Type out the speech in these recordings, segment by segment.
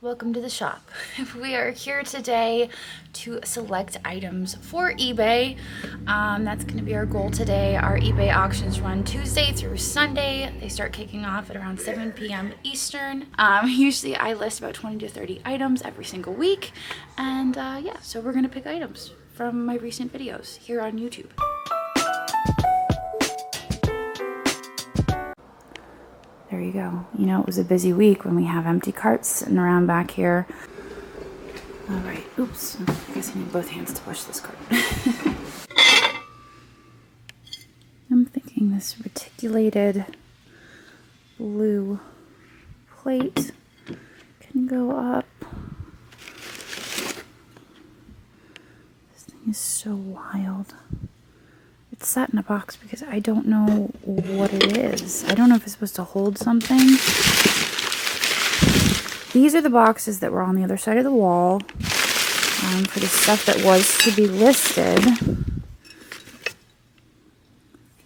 Welcome to the shop. We are here today to select items for eBay. That's going to be our goal today. Our eBay auctions run Tuesday through Sunday. They start kicking off at around 7 p.m. Eastern. Usually I list about 20 to 30 items every single week. And yeah, so we're going to pick items from my recent videos here on YouTube. There you go. You know, it was a busy week when we have empty carts sitting around back here. All right. Oops. I guess I need both hands to push this cart. I'm thinking this reticulated blue plate can go up. This thing is so wild. It's sat in a box because I don't know what it is. I don't know if it's supposed to hold something. These are the boxes that were on the other side of the wall for the stuff that was to be listed.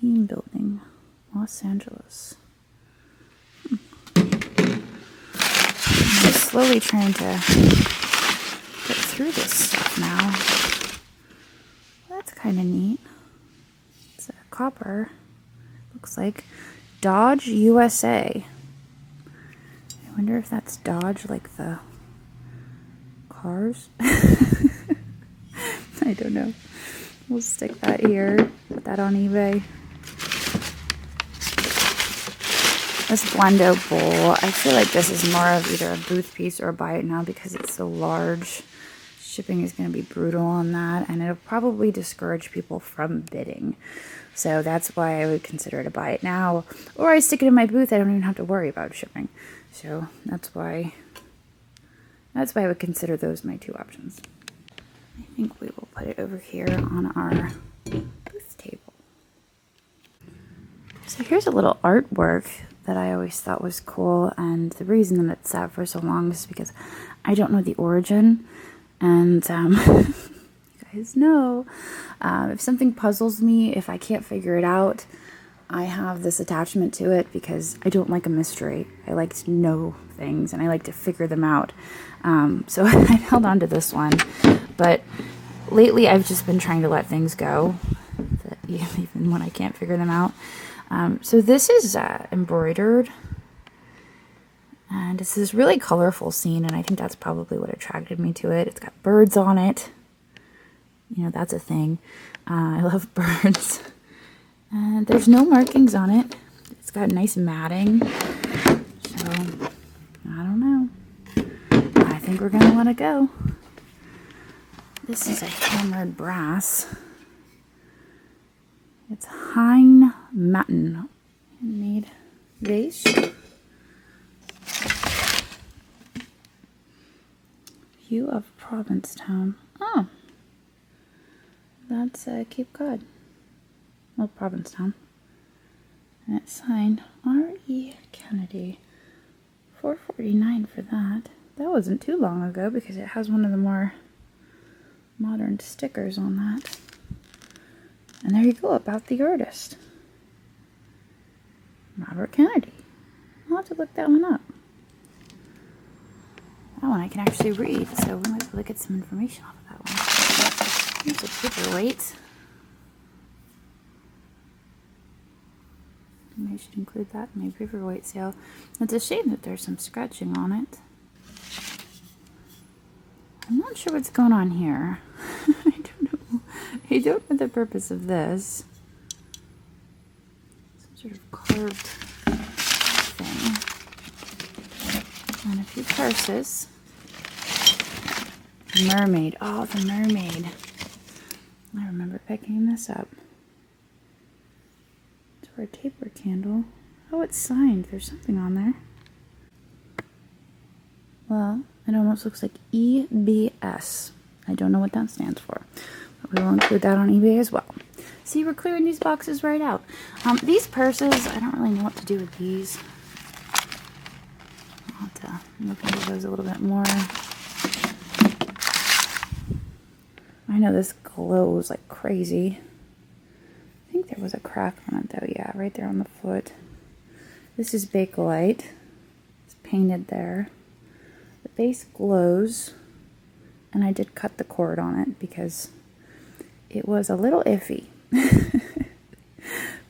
Theme building, Los Angeles. I'm slowly trying to get through this stuff now. That's kind of neat. It's a copper, looks like Dodge USA. I wonder if that's Dodge like the cars. I don't know. We'll stick that here, put that on eBay. This Blendo bowl, I feel like this is more of either a booth piece or a buy it now because it's so large. Shipping is going to be brutal on that, and it'll probably discourage people from bidding. So that's why I would consider it a buy it now, or I stick it in my booth. I don't even have to worry about shipping. So that's why I would consider those my two options. I think we will put it over here on our booth table. So here's a little artwork that I always thought was cool, and the reason that it's sat for so long is because I don't know the origin. And you guys know, if something puzzles me, if I can't figure it out, I have this attachment to it because I don't like a mystery. I like to know things and I like to figure them out. So I held on to this one, but lately I've just been trying to let things go, even when I can't figure them out. So this is embroidered. And it's this really colorful scene, and I think that's probably what attracted me to it. It's got birds on it. You know, that's a thing. I love birds. And there's no markings on it. It's got nice matting. So, I don't know. I think we're going to let it go. This is a hammered brass. It's Hein Matten handmade vase. View of Provincetown. Oh, that's Cape Cod. Well, Provincetown. And it's signed R.E. Kennedy. $4.49 for that. That wasn't too long ago because it has one of the more modern stickers on that. And there you go, about the artist. Robert Kennedy. I'll have to look that one up. That one I can actually read, so we might be able to get some information off of that one. Here's a paperweight. Maybe I should include that in my paperweight sale. It's a shame that there's some scratching on it. I'm not sure what's going on here. I don't know. I don't know the purpose of this. Some sort of carved thing. And a few purses. Mermaid. Oh, the mermaid. I remember picking this up. It's for a taper candle. Oh, it's signed. There's something on there. Well, it almost looks like EBS. I don't know what that stands for. But we will include that on eBay as well. See, we're clearing these boxes right out. These purses, I don't really know what to do with these. I'll have to look into those a little bit more. I know this glows like crazy. I think there was a crack on it though. Yeah, right there on the foot. This is Bakelite. It's painted there. The base glows, and I did cut the cord on it because it was a little iffy.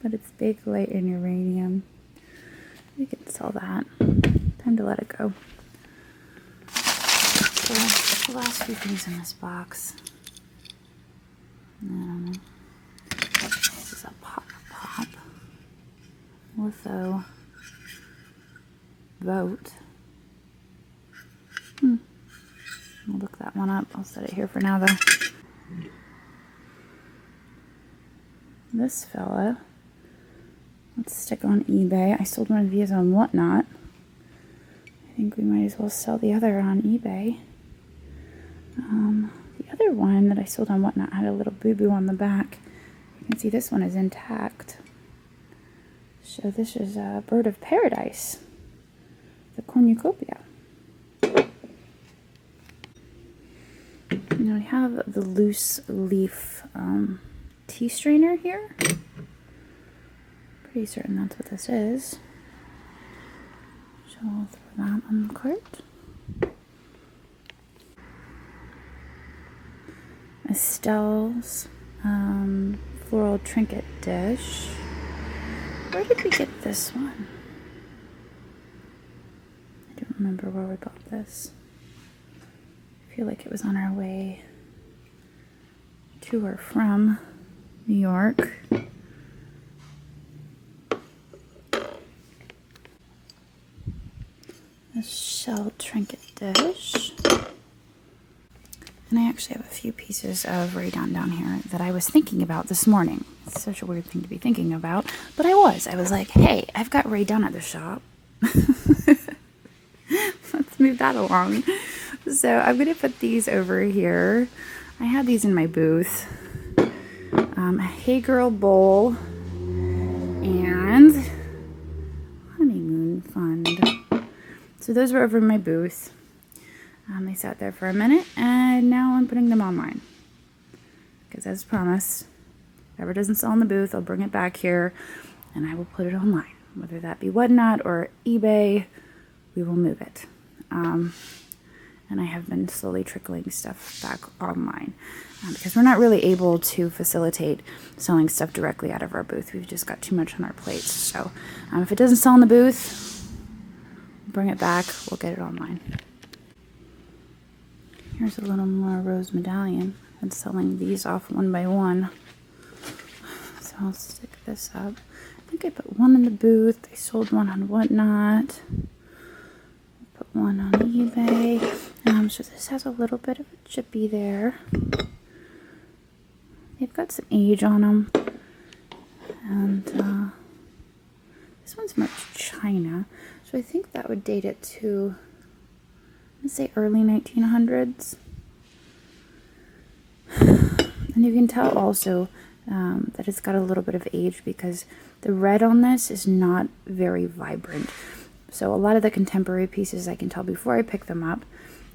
But it's big light and uranium. We can sell that. Time to let it go. So the last few things in this box. This is a pop litho vote. I'll look that one up. I'll set it here for now though. This fella, let's stick on eBay. I sold one of these on Whatnot. I think we might as well sell the other on eBay. The other one that I sold on Whatnot had a little boo-boo on the back. You can see this one is intact. So this is a bird of paradise, the cornucopia. Now we have the loose leaf tea strainer here. Pretty certain that's what this is. So I'll throw that on the cart. Estelle's floral trinket dish. Where did we get this one? I don't remember where we bought this. I feel like it was on our way to or from New York. A shell trinket dish. And I actually have a few pieces of rayon down here that I was thinking about this morning. It's such a weird thing to be thinking about, but I was like, hey, I've got rayon at the shop. Let's move that along. So I'm going to put these over here. I had these in my booth. A Hey Girl bowl and honeymoon fund. So those were over in my booth. They sat there for a minute, and now I'm putting them online. Because as promised, if it ever doesn't sell in the booth, I'll bring it back here, and I will put it online. Whether that be Whatnot or eBay, we will move it. And I have been slowly trickling stuff back online. Because we're not really able to facilitate selling stuff directly out of our booth. We've just got too much on our plates. So if it doesn't sell in the booth, bring it back, we'll get it online. Here's a little more rose medallion. I'm selling these off one by one. So I'll stick this up. I think I put one in the booth. I sold one on Whatnot. Put one on eBay. So this has a little bit of a chippy there. They've got some age on them. And this one's much china. So I think that would date it to, let's say, early 1900s. And you can tell also that it's got a little bit of age because the red on this is not very vibrant. So a lot of the contemporary pieces, I can tell before I pick them up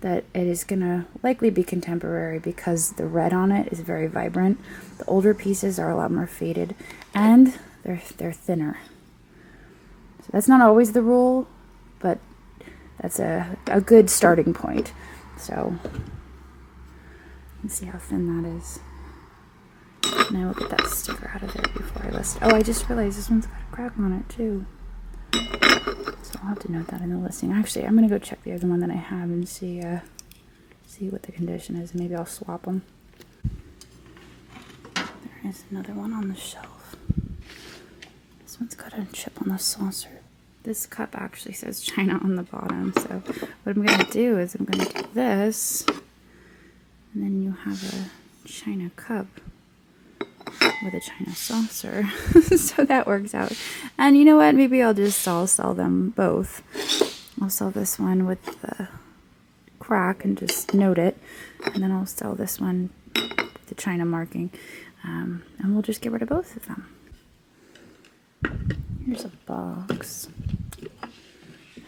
that it is going to likely be contemporary because the red on it is very vibrant. The older pieces are a lot more faded and they're thinner. So that's not always the rule, but that's a good starting point. So let's see how thin that is. And I will get that sticker out of there before I list it. Oh, I just realized this one's got a crack on it too. So I'll have to note that in the listing. Actually, I'm going to go check the other one that I have and see what the condition is. Maybe I'll swap them. There is another one on the shelf. This one's got a chip on the saucer. This cup actually says China on the bottom. So what I'm going to do is I'm going to do this. And then you have a China cup with a China saucer. So that works out. And you know what? Maybe I'll sell them both. I'll sell this one with the crack and just note it. And then I'll sell this one with the China marking. And we'll just get rid of both of them. Here's a box. I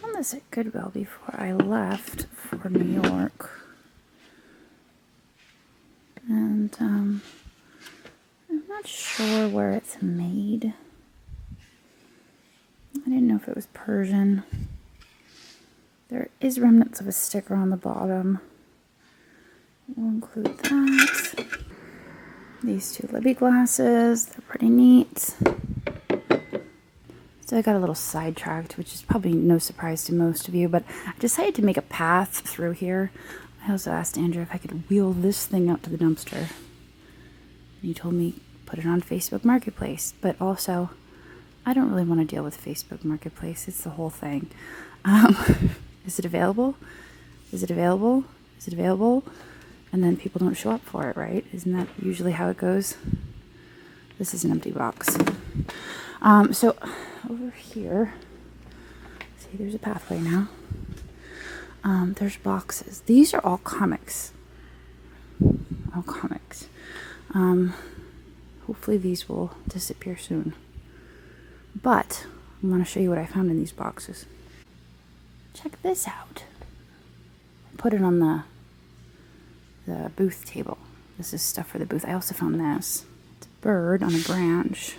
found this at Goodwill before I left for New York. And I'm not sure where it's made. I didn't know if it was Persian. There is remnants of a sticker on the bottom. We'll include that. These two Libby glasses, they're pretty neat. So I got a little sidetracked, which is probably no surprise to most of you, but I decided to make a path through here. I also asked Andrew if I could wheel this thing out to the dumpster. And he told me put it on Facebook Marketplace, but also I don't really want to deal with Facebook Marketplace. It's the whole thing. Is it available? Is it available? Is it available? And then people don't show up for it, right? Isn't that usually how it goes? This is an empty box. So over here, see, there's a pathway now. There's boxes. These are all comics. All comics. Hopefully these will disappear soon. But I want to show you what I found in these boxes. Check this out. Put it on the booth table. This is stuff for the booth. I also found this. It's a bird on a branch.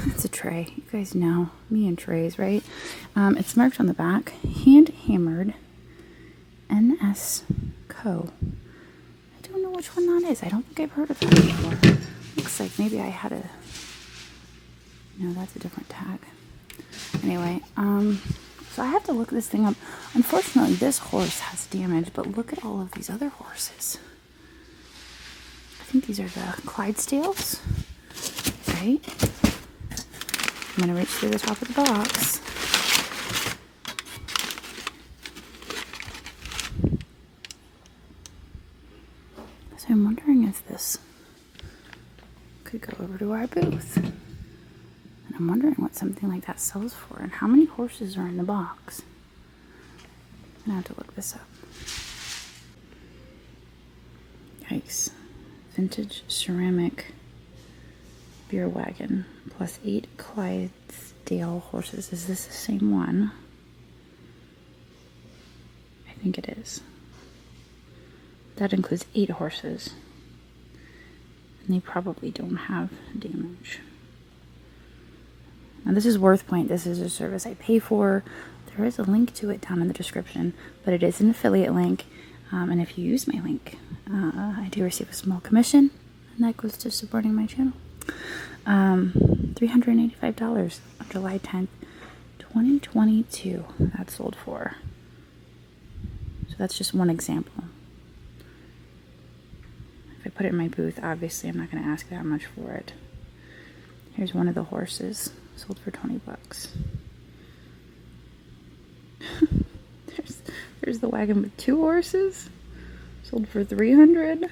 It's a tray. You guys know me and trays, right? It's marked on the back, hand hammered NS Co. I don't know which one that is. I don't think I've heard of that before. Looks like maybe I had a... No, that's a different tag. Anyway, so I have to look this thing up. Unfortunately, this horse has damage, but look at all of these other horses. I think these are the Clydesdales, right? I'm going to reach through the top of the box. So I'm wondering if this could go over to our booth. And I'm wondering what something like that sells for and how many horses are in the box. I'm going to have to look this up. Yikes. Vintage ceramic beer wagon plus 8 Clydesdale horses. Is this the same one? I think it is. That includes 8 horses. And they probably don't have damage. Now this is WorthPoint. This is a service I pay for. There is a link to it down in the description, but it is an affiliate link. And if you use my link, I do receive a small commission, and that goes to supporting my channel. $385 on July 10th, 2022. That sold for. So that's just one example. If I put it in my booth, obviously I'm not going to ask that much for it. Here's one of the horses, sold for 20 bucks. There's the wagon with 2 horses, sold for 300.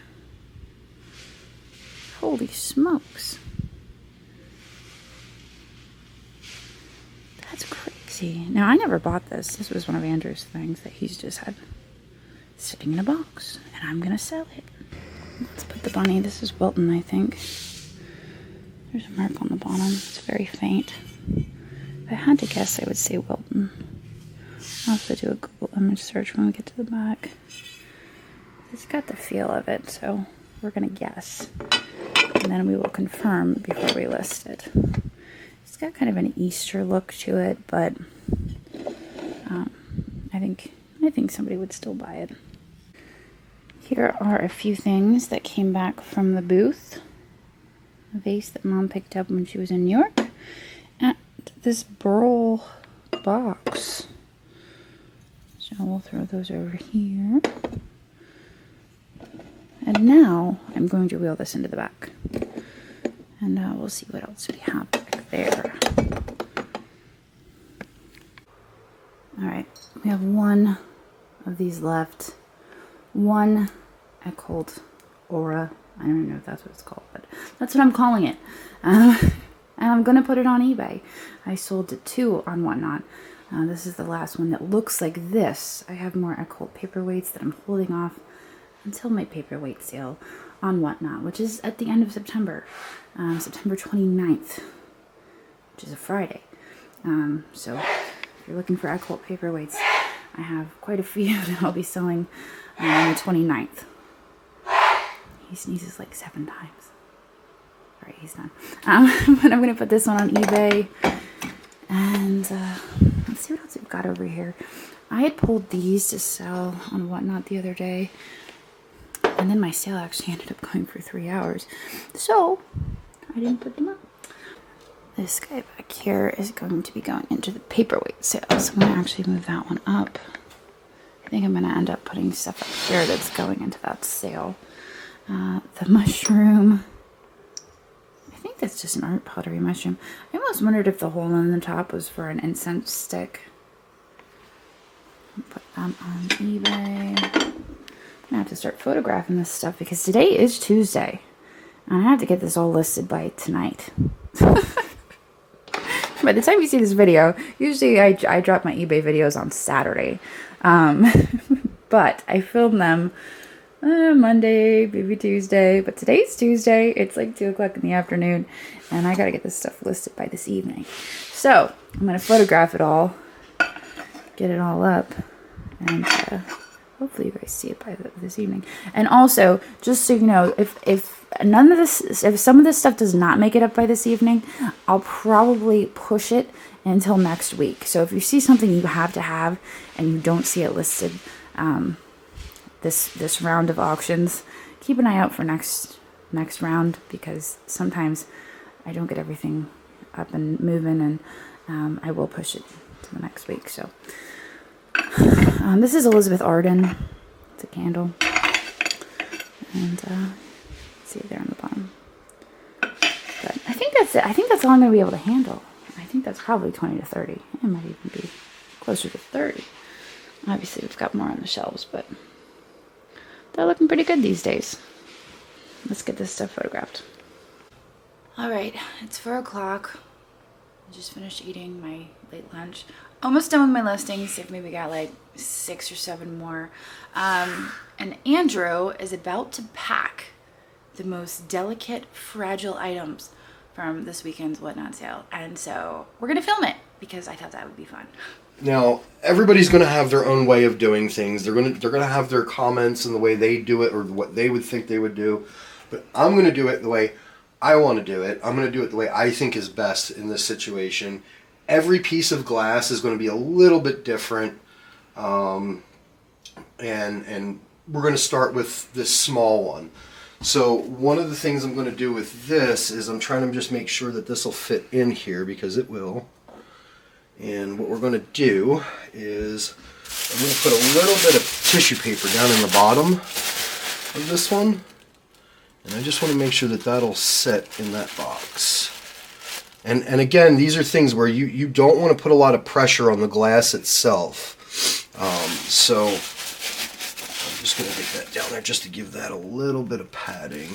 Holy smokes. That's crazy. Now, I never bought this. This was one of Andrew's things that he's just had sitting in a box, and I'm gonna sell it. Let's put the bunny. This is Wilton, I think. There's a mark on the bottom. It's very faint. If I had to guess, I would say Wilton. I'll also do a Google image search when we get to the back. It's got the feel of it, so we're gonna guess. And then we will confirm before we list it. It's got kind of an Easter look to it, but I think somebody would still buy it. Here are a few things that came back from the booth. A vase that Mom picked up when she was in New York. And this burl box. So we'll throw those over here. And now I'm going to wheel this into the back. And we'll see what else we have back there. Alright, we have one of these left. One I called Aura. I don't even know if that's what it's called, but that's what I'm calling it. And I'm going to put it on eBay. I sold 2 on Whatnot. This is the last one that looks like this. I have more occult paperweights that I'm holding off until my paperweight sale on Whatnot, which is at the end of September. September 29th, which is a Friday. So if you're looking for occult paperweights, I have quite a few that I'll be selling on the 29th. He sneezes like 7 times. Alright, he's done. But I'm going to put this one on eBay. And let's see what else we've got over here. I had pulled these to sell on Whatnot the other day, and then my sale actually ended up going for 3 hours, so I didn't put them up. This guy back here is going to be going into the paperweight sale, so I'm going to actually move that one up. I think I'm going to end up putting stuff up here that's going into that sale. The mushroom, I think that's just an art pottery mushroom. I almost wondered if the hole in the top was for an incense stick. Put them on eBay. I'm going to have to start photographing this stuff because today is Tuesday. And I have to get this all listed by tonight. By the time you see this video, usually I drop my eBay videos on Saturday. But I filmed them Monday, maybe Tuesday. But today's Tuesday. It's like 2 o'clock in the afternoon. And I got to get this stuff listed by this evening. So I'm going to photograph it all. Get it all up. And hopefully you guys see it by this evening. And also, just so you know, if some of this stuff does not make it up by this evening, I'll probably push it until next week. So if you see something you have to have and you don't see it listed this round of auctions, keep an eye out for next round, because sometimes I don't get everything up and moving, and I will push it to the next week. So this is Elizabeth Arden. It's a candle, and see it there on the bottom. But I think that's it. I think that's all I'm going to be able to handle. I think that's probably 20 to 30. It might even be closer to 30. Obviously, we've got more on the shelves, but they're looking pretty good these days. Let's get this stuff photographed. All right, it's 4 o'clock. I just finished eating my late lunch. Almost done with my listings. I've maybe got like 6 or 7 more. And Andrew is about to pack the most delicate, fragile items from this weekend's Whatnot sale. And so we're going to film it because I thought that would be fun. Now, everybody's going to have their own way of doing things. They're going to have their comments and the way they do it, or what they would think they would do. But I'm going to do it the way I want to do it. I'm going to do it the way I think is best in this situation. Every piece of glass is going to be a little bit different. And we're going to start with this small one. So one of the things I'm going to do with this is I'm trying to just make sure that this will fit in here, because it will. And what we're going to do is I'm going to put a little bit of tissue paper down in the bottom of this one. And I just want to make sure that that'll sit in that box. And again, these are things where you don't want to put a lot of pressure on the glass itself. So I'm just going to get that down there just to give that a little bit of padding.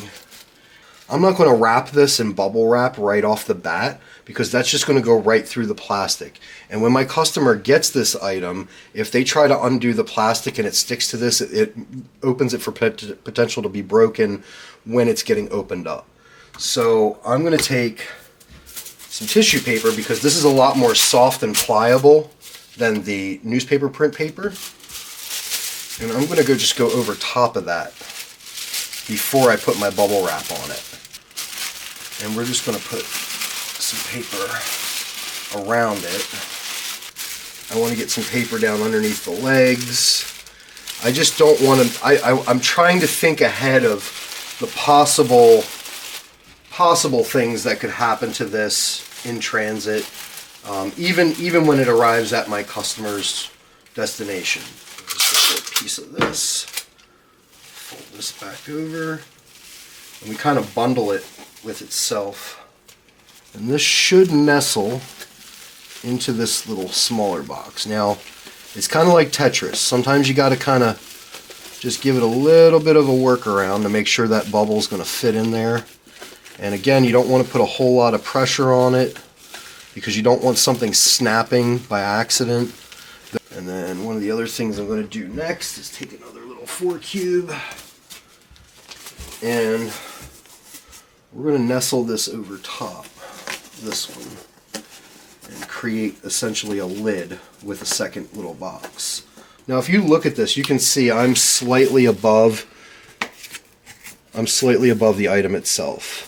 I'm not going to wrap this in bubble wrap right off the bat, because that's just going to go right through the plastic. And when my customer gets this item, if they try to undo the plastic and it sticks to this, it opens it for potential to be broken when it's getting opened up. So I'm going to take some tissue paper, because this is a lot more soft and pliable than the newspaper print paper. And I'm going to just go over top of that before I put my bubble wrap on it. And we're just going to put some paper around it. I want to get some paper down underneath the legs. I just don't want to, I'm trying to think ahead of the possible things that could happen to this in transit, even when it arrives at my customer's destination. Just a piece of this, fold this back over, and we kind of bundle it with itself. And this should nestle into this little smaller box. Now, it's kind of like Tetris. Sometimes you got to kind of just give it a little bit of a workaround to make sure that bubble's going to fit in there. And again, you don't want to put a whole lot of pressure on it, because you don't want something snapping by accident. And then one of the other things I'm going to do next is take another little 4 cube, and we're going to nestle this over top, this one, and create essentially a lid with a second little box. Now if you look at this, you can see I'm slightly above the item itself.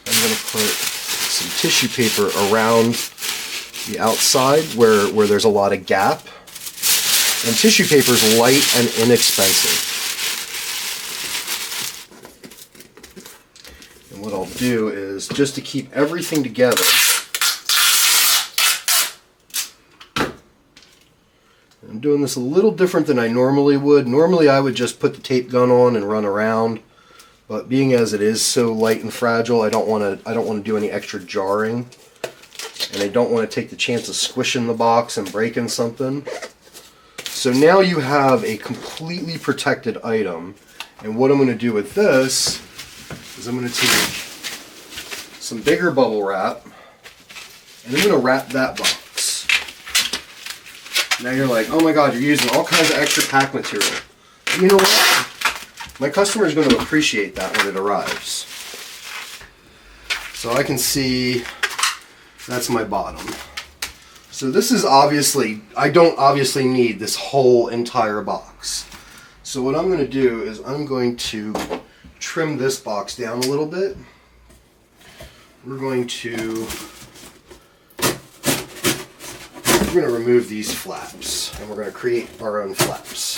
I'm going to put some tissue paper around the outside where there's a lot of gap. And tissue paper is light and inexpensive. And what I'll do is, just to keep everything together, I'm doing this a little different than I normally would. Normally I would just put the tape gun on and run around, but being as it is so light and fragile, I don't want to do any extra jarring, and I don't want to take the chance of squishing the box and breaking something. So now you have a completely protected item, and what I'm going to do with this is I'm going to take some bigger bubble wrap and I'm going to wrap that box. Now you're like, oh my god, you're using all kinds of extra pack material. You know what? My customer is going to appreciate that when it arrives. So I can see that's my bottom. So this is obviously, I don't obviously need this whole entire box. So what I'm going to do is I'm going to trim this box down a little bit. We're going to remove these flaps, and we're going to create our own flaps.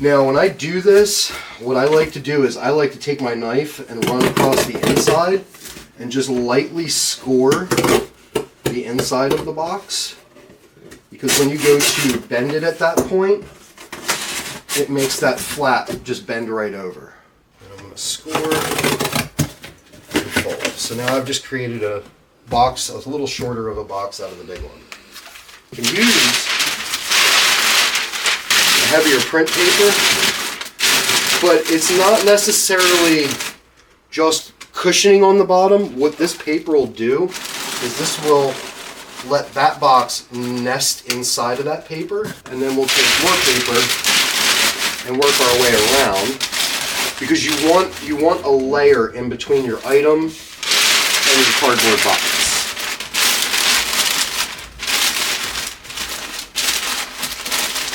Now when I do this, what I like to do is I like to take my knife and run across the inside and just lightly score the inside of the box, because when you go to bend it at that point, it makes that flap just bend right over. And I'm going to score and fold. So now I've just created a box, a little shorter of a box out of the big one. You can use a heavier print paper, but it's not necessarily just cushioning on the bottom. What this paper will do is this will let that box nest inside of that paper, and then we'll take more paper and work our way around, because you want a layer in between your item and your cardboard box.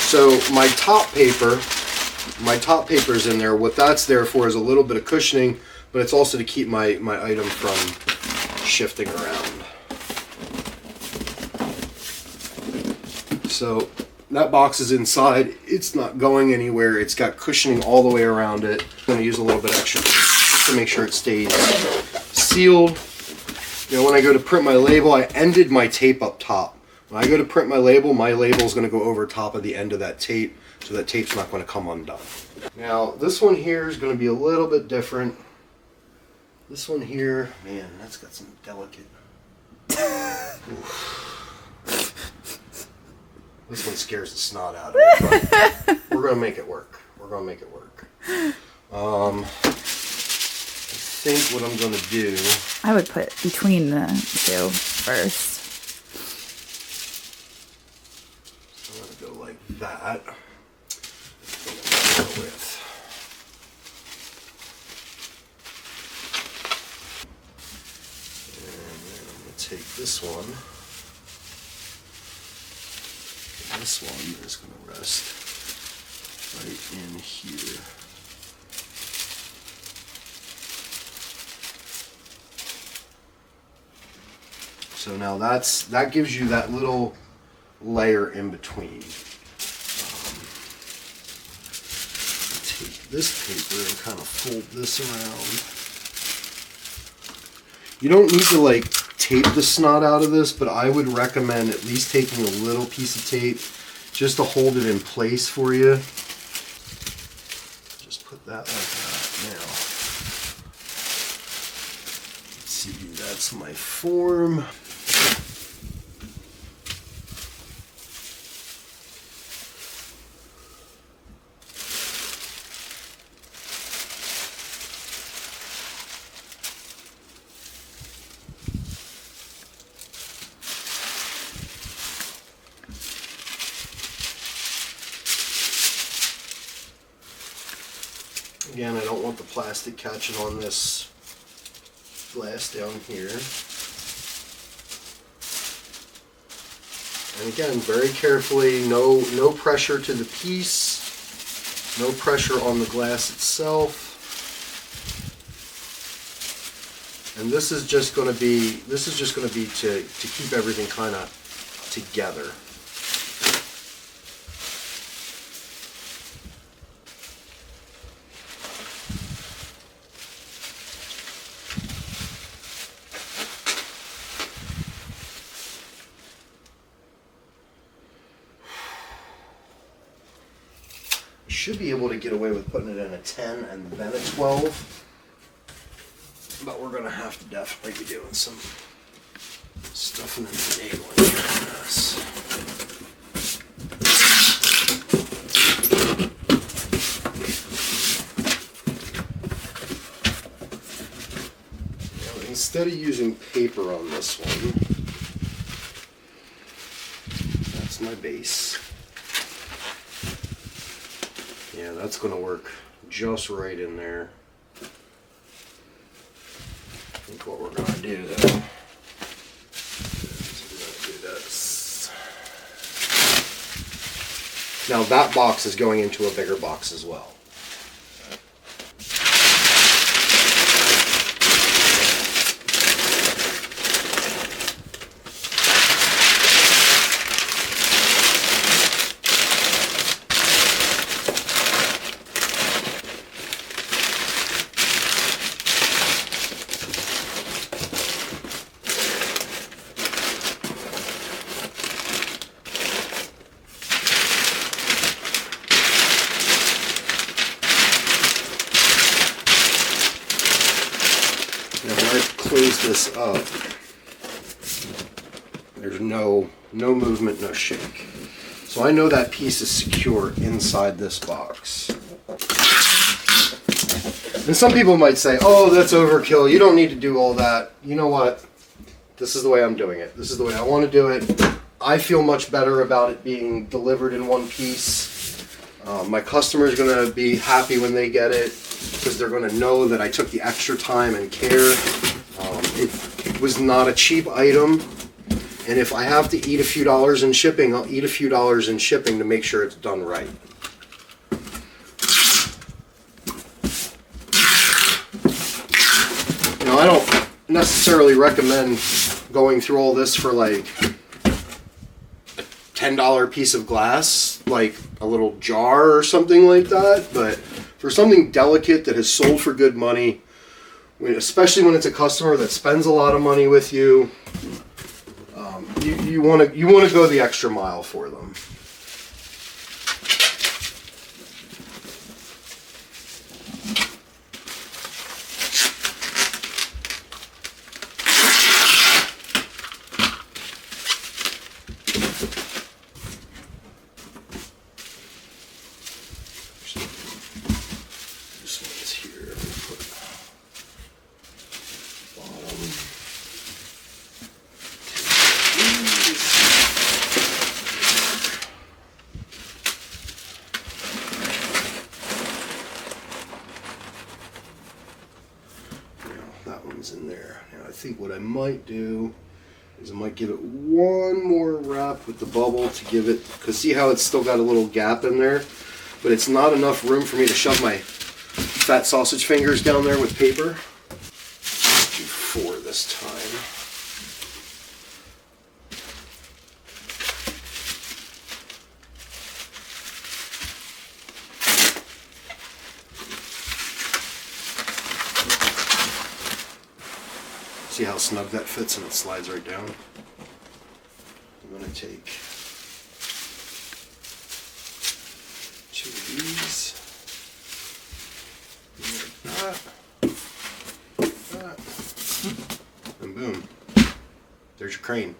So my top paper's in there. What that's there for is a little bit of cushioning, but it's also to keep my item from shifting around. So that box is inside. It's not going anywhere. It's got cushioning all the way around it. I'm going to use a little bit extra just to make sure it stays sealed. You know, when I go to print my label, I ended my tape up top. When I go to print my label is going to go over top of the end of that tape, so that tape's not going to come undone. Now, this one here is going to be a little bit different. This one here, man, that's got some delicate... This one scares the snot out of me, but we're going to make it work. We're going to make it work. I think what I'm going to do... I would put between the two first. I'm going to go like that. And then I'm going to take this one. And this one is going to rest right in here. So now that gives you that little layer in between. Take this paper and kind of fold this around. You don't need to like tape the snot out of this, but I would recommend at least taking a little piece of tape just to hold it in place for you. Just put that like that. Now, let's see, that's my form. Again, I don't want the plastic catching on this glass down here. And again, very carefully, no pressure to the piece, no pressure on the glass itself. And this is just going to be to keep everything kind of together. Should be able to get away with putting it in a 10 and then a 12, but we're going to have to definitely be doing some stuffing and enabling this. Now, instead of using paper on this one, that's my base. Yeah, that's going to work just right in there. I think what we're going to do though is we're going to do this. Now that box is going into a bigger box as well. Close this up. There's no movement, no shake. So I know that piece is secure inside this box. And some people might say, oh, that's overkill. You don't need to do all that. You know what? This is the way I'm doing it. This is the way I want to do it. I feel much better about it being delivered in one piece. My customer is going to be happy when they get it because they're going to know that I took the extra time and care. It was not a cheap item, and if I have to eat a few dollars in shipping, I'll eat a few dollars in shipping to make sure it's done right. You know, I don't necessarily recommend going through all this for like a $10 piece of glass, like a little jar or something like that, but for something delicate that has sold for good money, especially when it's a customer that spends a lot of money with you, you want to go the extra mile for them. This one's here. That one's in there. Now I think what I might do is I might give it one more wrap with the bubble to give it, because see how it's still got a little gap in there, but it's not enough room for me to shove my fat sausage fingers down there with paper. Let's do 4 this time. See how snug that fits and it slides right down? I'm going to take 2 of these. Like that. And boom. There's your crane.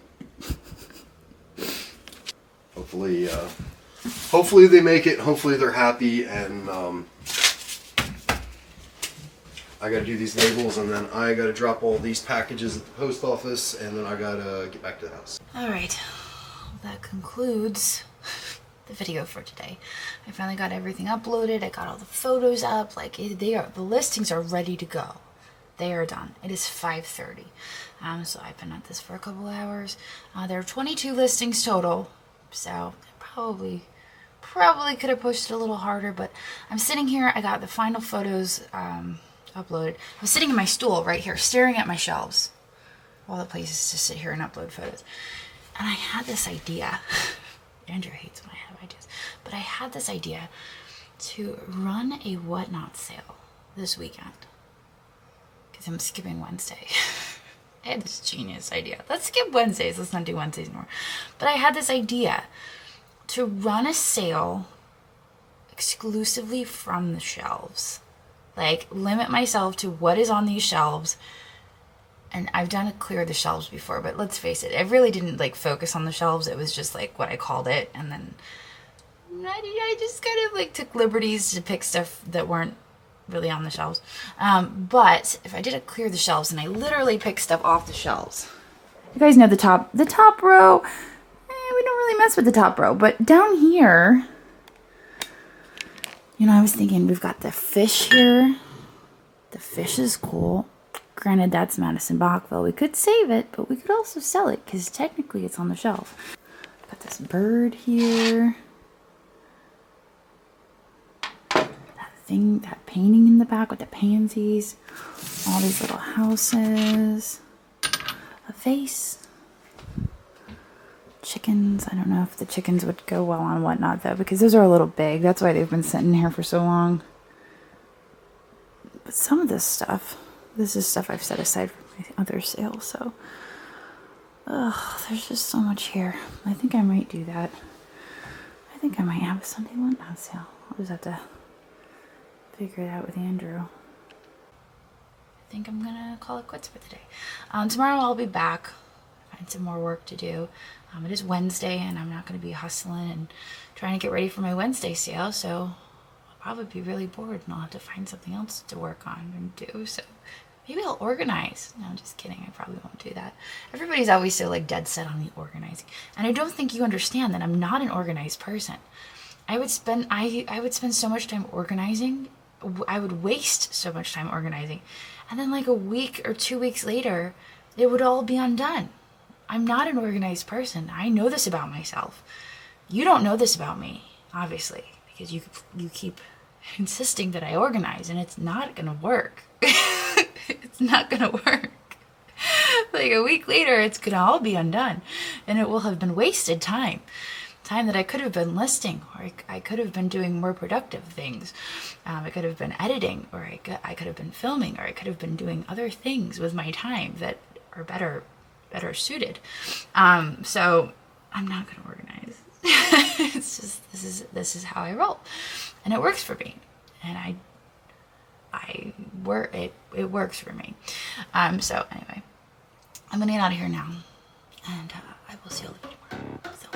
Hopefully they make it. Hopefully they're happy, and I gotta do these labels, and then I gotta drop all these packages at the post office, and then I gotta get back to the house. Alright, that concludes the video for today. I finally got everything uploaded. I got all the photos up. Like, the listings are ready to go. They are done. It is 5:30. So I've been at this for a couple hours. There are 22 listings total, so probably could have pushed it a little harder, but I'm sitting here. I got the final photos uploaded. I was sitting in my stool right here, staring at my shelves. All the places to sit here and upload photos. And I had this idea. Andrew hates when I have ideas. But I had this idea to run a Whatnot sale this weekend. Because I'm skipping Wednesday. I had this genius idea. Let's skip Wednesdays. Let's not do Wednesdays anymore. But I had this idea to run a sale exclusively from the shelves. Like, limit myself to what is on these shelves. And I've done it clear the shelves before, but let's face it, I really didn't like focus on the shelves. It was just like what I called it. And then I just kind of like took liberties to pick stuff that weren't really on the shelves. But if I did it clear the shelves and I literally picked stuff off the shelves. You guys know the top row, we don't really mess with the top row, but down here, you know, I was thinking we've got the fish here. The fish is cool. Granted, that's Madison Bachville. We could save it, but we could also sell it because technically it's on the shelf. Got this bird here. That painting in the back with the pansies. All these little houses. A vase. Chickens. I don't know if the chickens would go well on Whatnot though, because those are a little big. That's why they've been sitting here for so long. But some of this is stuff I've set aside for my other sales, so there's just so much here. I think I might do that. I think I might have a Sunday Whatnot sale. I'll just have to figure it out with Andrew. I think I'm gonna call it quits for the day. Tomorrow I'll be back. Find some more work to do. It is Wednesday and I'm not gonna be hustling and trying to get ready for my Wednesday sale, so I'll probably be really bored and I'll have to find something else to work on and do. So maybe I'll organize. No, I'm just kidding. I probably won't do that. Everybody's always so like dead set on the organizing. And I don't think you understand that I'm not an organized person. I would spend so much time organizing. I would waste so much time organizing. And then like a week or 2 weeks later, it would all be undone. I'm not an organized person. I know this about myself. You don't know this about me, obviously, because you keep insisting that I organize and it's not gonna work. It's not gonna work. Like a week later, it's gonna all be undone and it will have been wasted time that I could have been listing, or I could have been doing more productive things. I could have been editing, or I could have been filming, or I could have been doing other things with my time that are better suited. So I'm not gonna organize. It's just this is how I roll, and it works for me, and it works for me. So anyway, I'm gonna get out of here now, and I will see you all tomorrow. So.